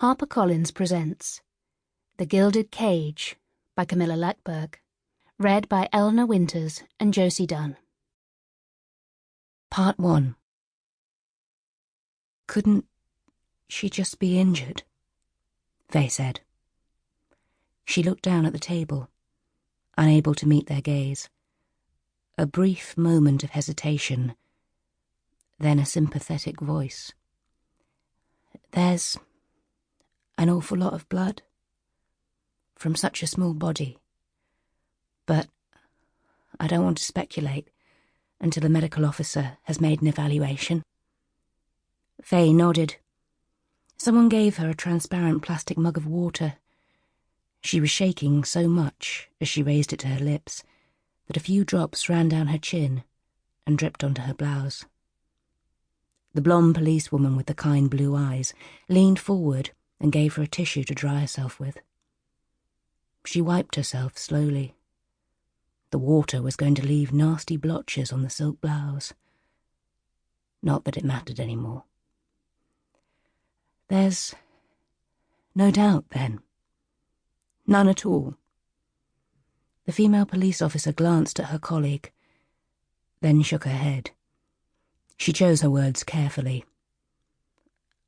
HarperCollins presents The Gilded Cage by Camilla Läckberg, read by Eleanor Winters and Josie Dunn. Part 1. Couldn't she just be injured? Faye said. She looked down at the table, unable to meet their gaze. A brief moment of hesitation, then a sympathetic voice. There's an awful lot of blood from such a small body, but I don't want to speculate until a medical officer has made an evaluation. Faye nodded. Someone gave her a transparent plastic mug of water. She was shaking so much as she raised it to her lips that a few drops ran down her chin and dripped onto her blouse. The blonde policewoman with the kind blue eyes leaned forward and gave her a tissue to dry herself with. She wiped herself slowly. The water was going to leave nasty blotches on the silk blouse. Not that it mattered anymore. There's no doubt, then. None at all. The female police officer glanced at her colleague, then shook her head. She chose her words carefully.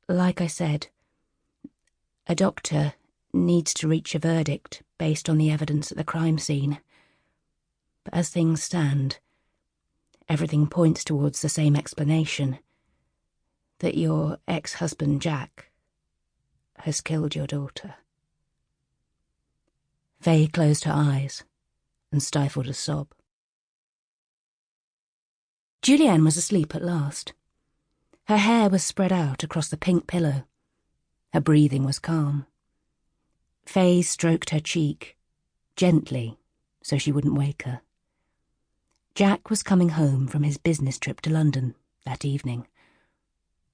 Like I said, a doctor needs to reach a verdict based on the evidence at the crime scene. But as things stand, everything points towards the same explanation, that your ex-husband Jack has killed your daughter. Faye closed her eyes and stifled a sob. Julienne was asleep at last. Her hair was spread out across the pink pillow. Her breathing was calm. Faye stroked her cheek, gently, so she wouldn't wake her. Jack was coming home from his business trip to London that evening.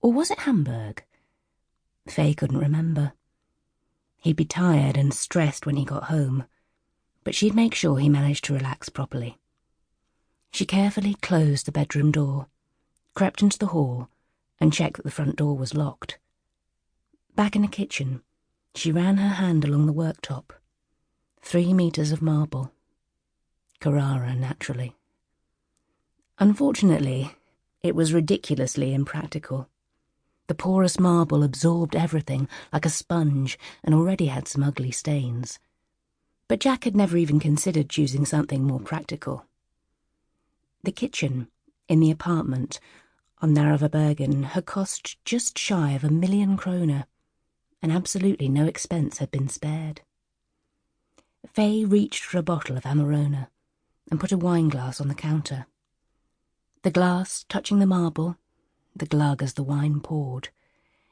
Or was it Hamburg? Faye couldn't remember. He'd be tired and stressed when he got home, but she'd make sure he managed to relax properly. She carefully closed the bedroom door, crept into the hall, and checked that the front door was locked. Back in the kitchen, she ran her hand along the worktop. 3 meters of marble. Carrara, naturally. Unfortunately, it was ridiculously impractical. The porous marble absorbed everything like a sponge and already had some ugly stains. But Jack had never even considered choosing something more practical. The kitchen, in the apartment on Narrator had cost just shy of 1 million kroner, and absolutely no expense had been spared. Faye reached for a bottle of Amarone and put a wine glass on the counter. The glass touching the marble, the glug as the wine poured.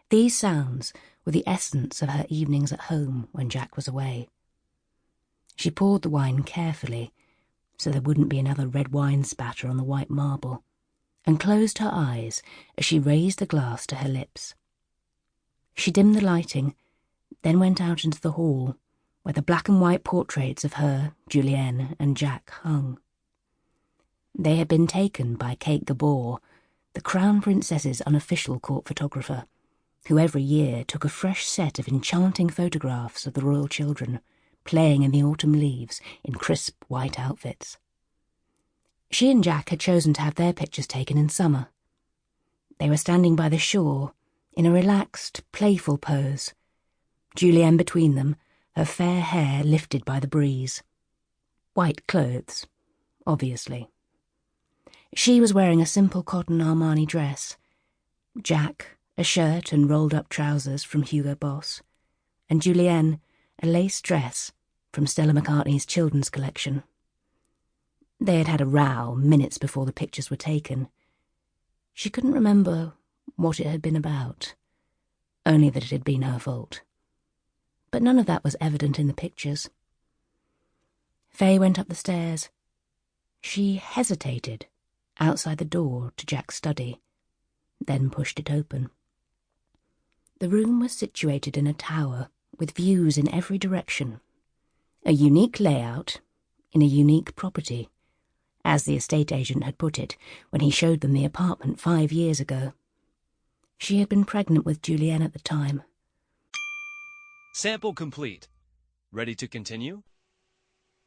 These sounds were the essence of her evenings at home when Jack was away. She poured the wine carefully, so there wouldn't be another red wine spatter on the white marble, and closed her eyes as she raised the glass to her lips. She dimmed the lighting, then went out into the hall, where the black and white portraits of her, Julienne, and Jack hung. They had been taken by Kate Gabor, the Crown Princess's unofficial court photographer, who every year took a fresh set of enchanting photographs of the royal children, playing in the autumn leaves in crisp white outfits. She and Jack had chosen to have their pictures taken in summer. They were standing by the shore, in a relaxed, playful pose, Julienne between them, her fair hair lifted by the breeze. White clothes, obviously. She was wearing a simple cotton Armani dress, Jack a shirt and rolled-up trousers from Hugo Boss, and Julienne a lace dress from Stella McCartney's children's collection. They had had a row minutes before the pictures were taken. She couldn't remember what it had been about, only that it had been her fault. But none of that was evident in the pictures. Faye went up the stairs. She hesitated outside the door to Jack's study, then pushed it open. The room was situated in a tower with views in every direction. A unique layout in a unique property, as the estate agent had put it when he showed them the apartment 5 years ago. She had been pregnant with Julienne at the time. Sample complete. Ready to continue?